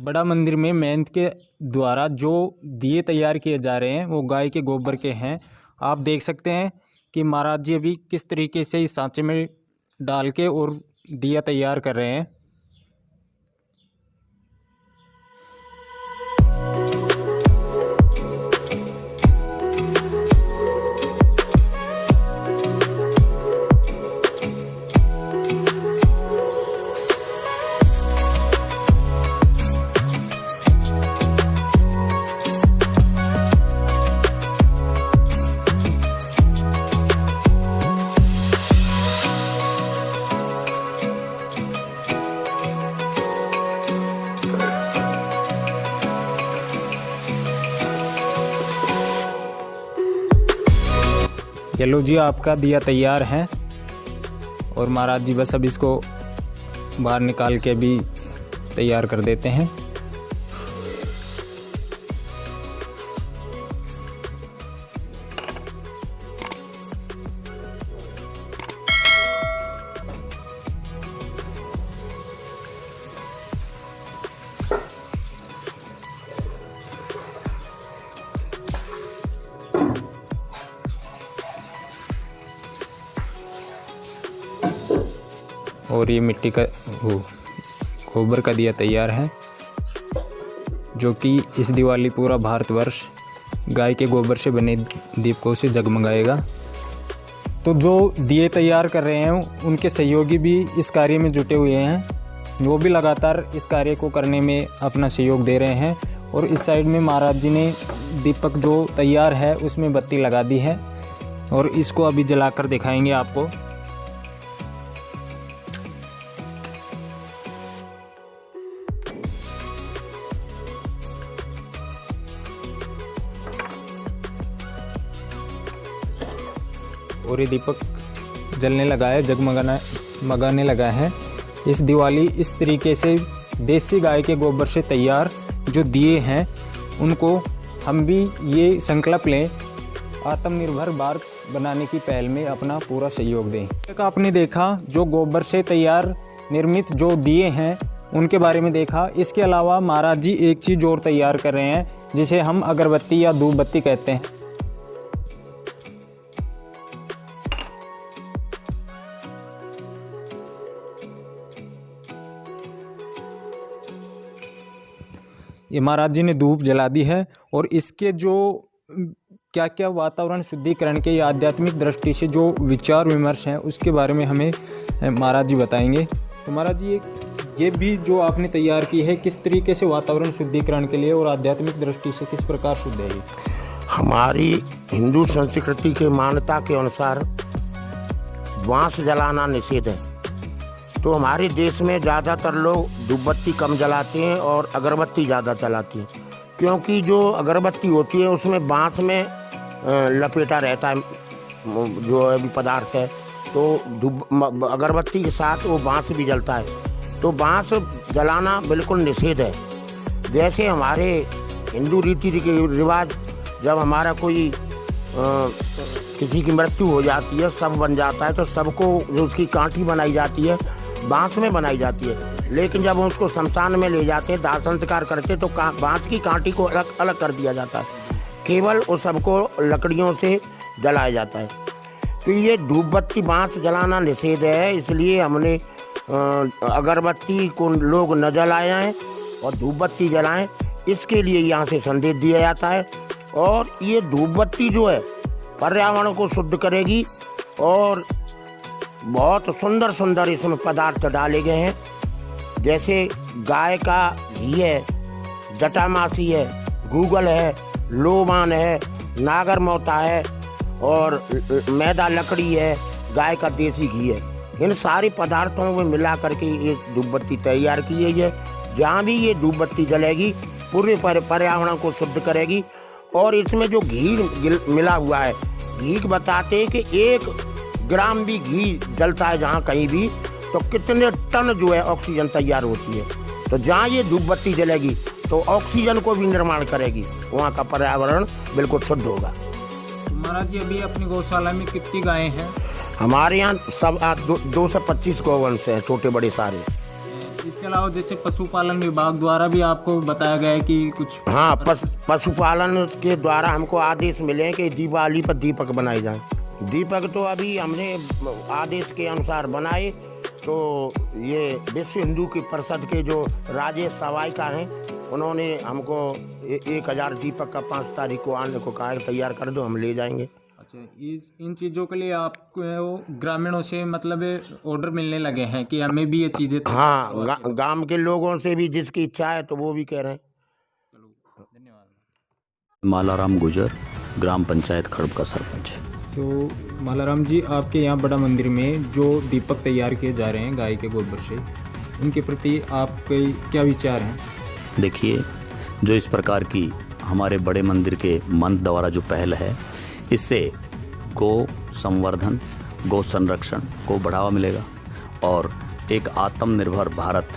बड़ा मंदिर में मेहनत के द्वारा जो दिए तैयार किए जा रहे हैं वो गाय के गोबर के हैं। आप देख सकते हैं कि महाराज जी अभी किस तरीके से इस सांचे में डाल के और दिया तैयार कर रहे हैं। ये लो जी, आपका दिया तैयार है और महाराज जी बस अब इसको बाहर निकाल के भी तैयार कर देते हैं। और ये मिट्टी का गोबर का दिया तैयार है, जो कि इस दिवाली पूरा भारतवर्ष गाय के गोबर से बने दीपकों से जगमगाएगा। तो जो दिए तैयार कर रहे हैं उनके सहयोगी भी इस कार्य में जुटे हुए हैं, वो भी लगातार इस कार्य को करने में अपना सहयोग दे रहे हैं। और इस साइड में महाराज जी ने दीपक जो तैयार है उसमें बत्ती लगा दी है और इसको अभी जलाकर दिखाएंगे आपको। और ये दीपक जलने लगा है, जगमगाने लगा है। इस दिवाली इस तरीके से देसी गाय के गोबर से तैयार जो दिए हैं उनको हम भी ये संकल्प लें, आत्मनिर्भर भारत बनाने की पहल में अपना पूरा सहयोग दें। आपने देखा जो गोबर से तैयार निर्मित जो दिए हैं उनके बारे में देखा। इसके अलावा महाराज जी एक चीज़ और तैयार कर रहे हैं जिसे हम अगरबत्ती या धूप बत्ती कहते हैं। ये महाराज जी ने धूप जला दी है और इसके जो क्या क्या वातावरण शुद्धिकरण के या आध्यात्मिक दृष्टि से जो विचार विमर्श हैं उसके बारे में हमें महाराज जी बताएंगे। तो महाराज जी ये भी जो आपने तैयार की है किस तरीके से वातावरण शुद्धिकरण के लिए और आध्यात्मिक दृष्टि से किस प्रकार शुद्ध है? हमारी हिंदू संस्कृति के मान्यता के अनुसार बांस जलाना निषेध है। तो हमारे देश में ज़्यादातर लोग धूपबत्ती कम जलाते हैं और अगरबत्ती ज़्यादा जलाती हैं, क्योंकि जो अगरबत्ती होती है उसमें बांस में लपेटा रहता है जो अभी पदार्थ है, तो अगरबत्ती के साथ वो बांस भी जलता है। तो बांस जलाना बिल्कुल निषेध है। जैसे हमारे हिंदू रीति रिवाज, जब हमारा कोई किसी की मृत्यु हो जाती है, शव बन जाता है, तो सबको जो उसकी कांटी बनाई जाती है बांस में बनाई जाती है। लेकिन जब उसको शमशान में ले जाते हैं, दाह संस्कार करते, तो बांस की कांटी को अलग अलग कर दिया जाता है, केवल उस सबको लकड़ियों से जलाया जाता है। तो ये धूप बत्ती बांस जलाना निषेध है, इसलिए हमने अगरबत्ती को लोग न जलाएं और धूप बत्ती जलाएं, इसके लिए यहाँ से संदेश दिया जाता है। और ये धूप बत्ती जो है पर्यावरण को शुद्ध करेगी और बहुत सुंदर सुंदर इसमें पदार्थ डाले गए हैं, जैसे गाय का घी है, जटामासी है, गूगल है, लोबान है, नागर मोता है और मैदा लकड़ी है, गाय का देसी घी है। इन सारे पदार्थों में मिला करके ये धूप बत्ती तैयार की गई है। जहाँ भी ये धूप बत्ती जलेगी पूरे पर्यावरण को शुद्ध करेगी। और इसमें जो घी मिला हुआ है, घी बताते हैं कि 1 ग्राम भी घी जलता है जहाँ कहीं भी, तो कितने टन जो है ऑक्सीजन तैयार होती है। तो जहाँ ये धूप बत्ती जलेगी तो ऑक्सीजन को भी निर्माण करेगी, वहाँ का पर्यावरण बिल्कुल शुद्ध होगा। महाराज जी अभी अपनी गौशाला में कितनी गायें हैं? हमारे यहाँ सब 225 गौवंश हैं, छोटे बड़े सारे। इसके अलावा जैसे पशुपालन विभाग द्वारा भी आपको बताया गया है कि कुछ हाँ, पशुपालन के द्वारा हमको आदेश मिले हैं कि दिवाली पर दीपक बनाए जाएं। दीपक तो अभी हमने आदेश के अनुसार बनाए, तो ये विश्व हिंदू की परिषद के जो राजेश सवाईका हैं, उन्होंने हमको 1000 दीपक का 5 तारीख को आने को कहा है, तैयार कर दो, हम ले जाएंगे। अच्छा, इन चीज़ों के लिए आपको वो ग्रामीणों से मतलब ऑर्डर मिलने लगे हैं कि हमें भी ये चीज़ें हाँ, गांव के लोगों से भी जिसकी इच्छा है तो वो भी कह रहे हैं। चलो, धन्यवाद। मालाराम गुजर, ग्राम पंचायत खड़ब का सरपंच। तो मालाराम जी, आपके यहाँ बड़ा मंदिर में जो दीपक तैयार किए जा रहे हैं गाय के गोबर से, उनके प्रति आपके क्या विचार हैं? देखिए, जो इस प्रकार की हमारे बड़े मंदिर के मंत्र द्वारा जो पहल है, इससे गौ संवर्धन, गौ संरक्षण को बढ़ावा मिलेगा और एक आत्मनिर्भर भारत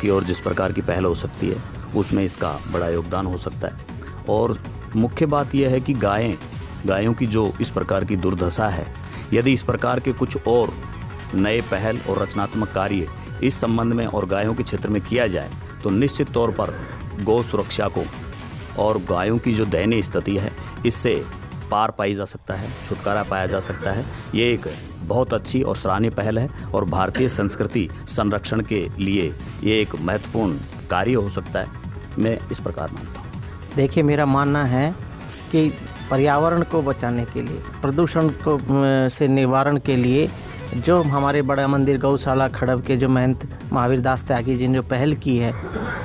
की ओर जिस प्रकार की पहल हो सकती है, उसमें इसका बड़ा योगदान हो सकता है। और मुख्य बात यह है कि गायों की जो इस प्रकार की दुर्दशा है, यदि इस प्रकार के कुछ और नए पहल और रचनात्मक कार्य इस संबंध में और गायों के क्षेत्र में किया जाए, तो निश्चित तौर पर गौ सुरक्षा को और गायों की जो दयनीय स्थिति है, इससे पार पाई जा सकता है, छुटकारा पाया जा सकता है। ये एक बहुत अच्छी और सराहनीय पहल है और भारतीय संस्कृति संरक्षण के लिए ये एक महत्वपूर्ण कार्य हो सकता है। मैं इस प्रकार मानता हूँ। देखिए, मेरा मानना है कि पर्यावरण को बचाने के लिए, प्रदूषण को से निवारण के लिए जो हमारे बड़ा मंदिर गौशाला खड़ब के जो महंत महावीर दास त्यागी जी ने जो पहल की है,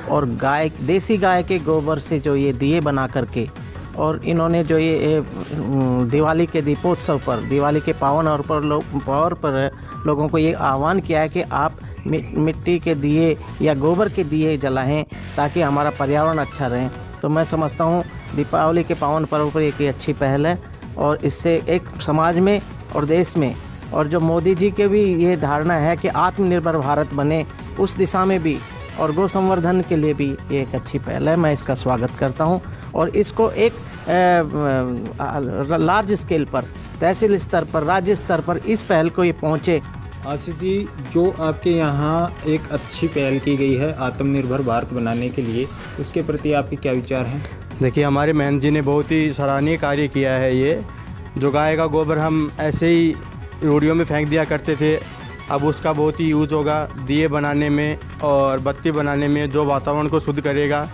और देसी गाय के गोबर से जो ये दिए बना करके, और इन्होंने जो ये दिवाली के दीपोत्सव पर, दिवाली के पावन और पर लोगों को ये आह्वान किया है कि आप मिट्टी के दिए या गोबर के दिए जलाएं ताकि हमारा पर्यावरण अच्छा रहे। तो मैं समझता हूँ दीपावली के पावन पर्व पर एक अच्छी पहल है, और इससे एक समाज में और देश में, और जो मोदी जी के भी ये धारणा है कि आत्मनिर्भर भारत बने, उस दिशा में भी और गौ संवर्धन के लिए भी ये एक अच्छी पहल है। मैं इसका स्वागत करता हूँ और इसको एक लार्ज स्केल पर, तहसील स्तर पर, राज्य स्तर पर इस पहल को ये पहुँचे। आशीष जी, जो आपके यहाँ एक अच्छी पहल की गई है आत्मनिर्भर भारत बनाने के लिए, उसके प्रति आपके क्या विचार हैं? देखिए, हमारे महंत जी ने बहुत ही सराहनीय कार्य किया है। ये जो गाय का गोबर हम ऐसे ही रोडियों में फेंक दिया करते थे, अब उसका बहुत ही यूज होगा दिए बनाने में और बत्ती बनाने में, जो वातावरण को शुद्ध करेगा।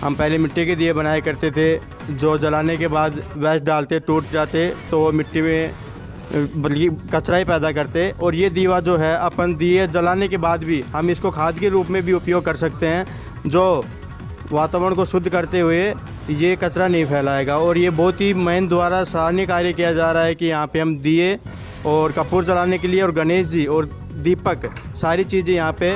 हम पहले मिट्टी के दिए बनाया करते थे, जो जलाने के बाद वेस्ट डालते, टूट जाते, तो वो मिट्टी में बल्कि कचरा ही पैदा करते। और ये दीवा जो है, अपन दिए जलाने के बाद भी हम इसको खाद के रूप में भी उपयोग कर सकते हैं, जो वातावरण को शुद्ध करते हुए ये कचरा नहीं फैलाएगा। और ये बहुत ही महंत द्वारा सराहनीय कार्य किया जा रहा है कि यहाँ पे हम दिए और कपूर जलाने के लिए और गणेश जी और दीपक, सारी चीज़ें यहाँ पे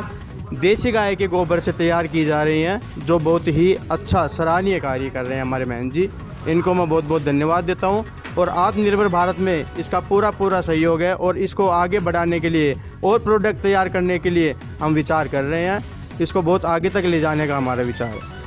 देसी गाय के गोबर से तैयार की जा रही हैं, जो बहुत ही अच्छा सराहनीय कार्य कर रहे हैं हमारे महंत जी। इनको मैं बहुत बहुत धन्यवाद देता हूँ। और आत्मनिर्भर भारत में इसका पूरा सहयोग है, और इसको आगे बढ़ाने के लिए और प्रोडक्ट तैयार करने के लिए हम विचार कर रहे हैं। इसको बहुत आगे तक ले जाने का हमारा विचार है।